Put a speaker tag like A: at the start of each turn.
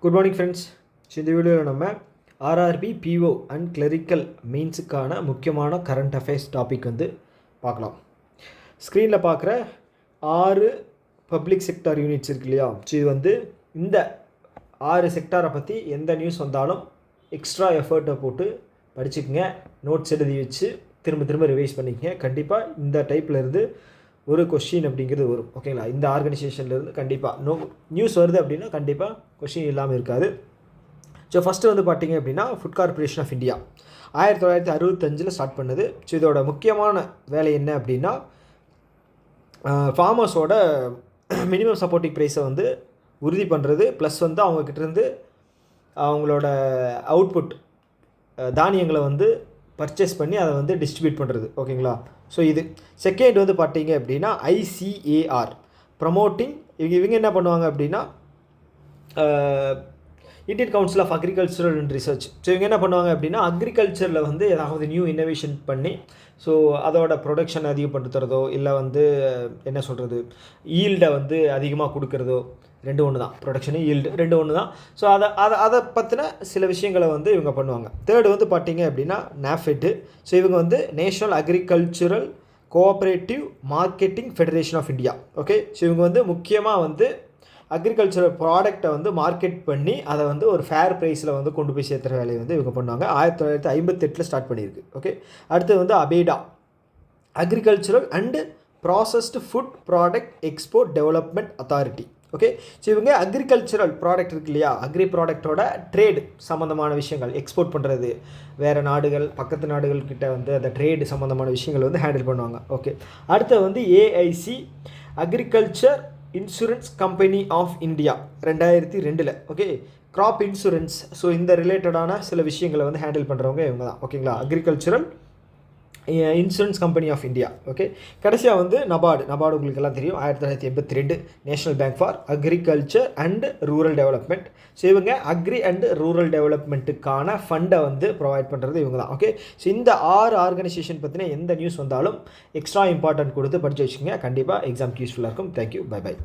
A: Good morning friends. இந்த வீடியோவில் நம்ம ஆர்ஆர்பி பிஓ அண்ட் கிளரிக்கல் மெயின்ஸுக்கான முக்கியமான கரண்ட் அஃபேர்ஸ் டாபிக் வந்து பார்க்கலாம். ஸ்க்ரீனில் பார்க்குற 6 பப்ளிக் செக்டார் யூனிட்ஸ் இருக்கு இல்லையா? ஸோ இது வந்து இந்த 6 செக்டாரை பற்றி எந்த நியூஸ் வந்தாலும் எக்ஸ்ட்ரா எஃபர்ட்டை போட்டு படிச்சுக்கங்க, நோட்ஸ் எழுதி வச்சு திரும்ப ரிவைஸ் பண்ணிக்கங்க. கண்டிப்பாக இந்த டைப்பில் இருந்து ஒரு கொஷின் அப்படிங்கிறது வரும். ஓகேங்களா? இந்த ஆர்கனைசேஷன்லேருந்து கண்டிப்பாக நியூஸ் வருது அப்படின்னா கண்டிப்பாக கொஷின் இல்லாமல் இருக்காது. ஸோ ஃபஸ்ட்டு வந்து பார்த்திங்க அப்படின்னா food corporation of India 1965 start பண்ணுது. ஸோ இதோட முக்கியமான வேலை என்ன அப்படின்னா ஃபார்மர்ஸோட மினிமம் சப்போர்ட்டிங் ப்ரைஸை வந்து உறுதி பண்ணுறது, ப்ளஸ் வந்து அவங்கக்கிட்டேருந்து அவங்களோட அவுட்புட் தானியங்களை வந்து பர்ச்சேஸ் பண்ணி அதை வந்து டிஸ்ட்ரிபியூட் பண்ணுறது. ஓகேங்களா? ஸோ இது செகண்ட் வந்து பார்த்தீங்க அப்படின்னா ஐசிஏஆர் ப்ரமோட்டிங். இவங்க என்ன பண்ணுவாங்க அப்படின்னா Indian council of agricultural and research. So இவங்க என்ன பண்ணுவாங்க அப்படின்னா அக்ரிகல்ச்சரில் வந்து ஏதாவது நியூ இன்னோவேஷன் பண்ணி ஸோ அதோட ப்ரொடக்ஷன் அதிகப்படுத்துறதோ இல்லை வந்து என்ன சொல்கிறது ஈல்டை வந்து அதிகமாக கொடுக்குறதோ, ரெண்டு ஒன்று தான். ப்ரொடக்ஷனு ஈல்டு ரெண்டு ஒன்று தான். ஸோ அதை பற்றின சில விஷயங்களை வந்து இவங்க பண்ணுவாங்க. தேர்டு வந்து பார்த்தீங்க அப்படின்னா நாஃபெட்டு. ஸோ இவங்க வந்து national agricultural cooperative marketing federation of India. Okay. So இவங்க வந்து முக்கியமாக வந்து அக்ரிகல்ச்சரல் ப்ராடக்டை வந்து மார்க்கெட் பண்ணி அதை வந்து ஒரு ஃபேர் ப்ரைஸில் வந்து கொண்டு போய் சேர்த்துற வேலையை வந்து இவங்க பண்ணுவாங்க. 1958 ஸ்டார்ட் பண்ணியிருக்கு. ஓகே. அடுத்து வந்து APEDA agricultural and processed food product export development authority. Okay. So இவங்க அக்ரிகல்ச்சரல் ப்ராடக்ட் இருக்கு இல்லையா, அக்ரி ப்ராடக்டோட ட்ரேடு சம்மந்தமான விஷயங்கள், எக்ஸ்போர்ட் பண்ணுறது, வேறு நாடுகள் பக்கத்து நாடுகள்கிட்ட வந்து அந்த ட்ரேடு சம்மந்தமான விஷயங்கள் வந்து ஹேண்டில் பண்ணுவாங்க. ஓகே. அடுத்து வந்து AIC agriculture insurance company of India 2002. Okay. Crop insurance. So இந்த ரிலேட்டடான சில விஷயங்களை வந்து ஹேண்டில் பண்ணுறவங்க இவங்க தான். ஓகேங்களா? Agricultural insurance company of India. Okay. கடைசியாக வந்து நபார்டு உங்களுக்கு எல்லாம் தெரியும். 1982 national bank for agriculture and rural development. So இவங்க அக்ரி அண்ட் ரூரல் டெவலப்மெண்ட்டுக்கான ஃபண்டை வந்து ப்ரொவைட் பண்ணுறது இவங்க தான். ஓகே. ஸோ இந்த 6 ஆர்கனைசேஷன் பற்றின எந்த நியூஸ் வந்தாலும் எக்ஸ்ட்ரா இம்பார்ட்டன்ட் கொடுத்து படித்து வச்சுக்கோங்க. கண்டிப்பாக எக்ஸாம்க்கு யூஸ்ஃபுல்லாக இருக்கும். தேங்க்யூ. பை.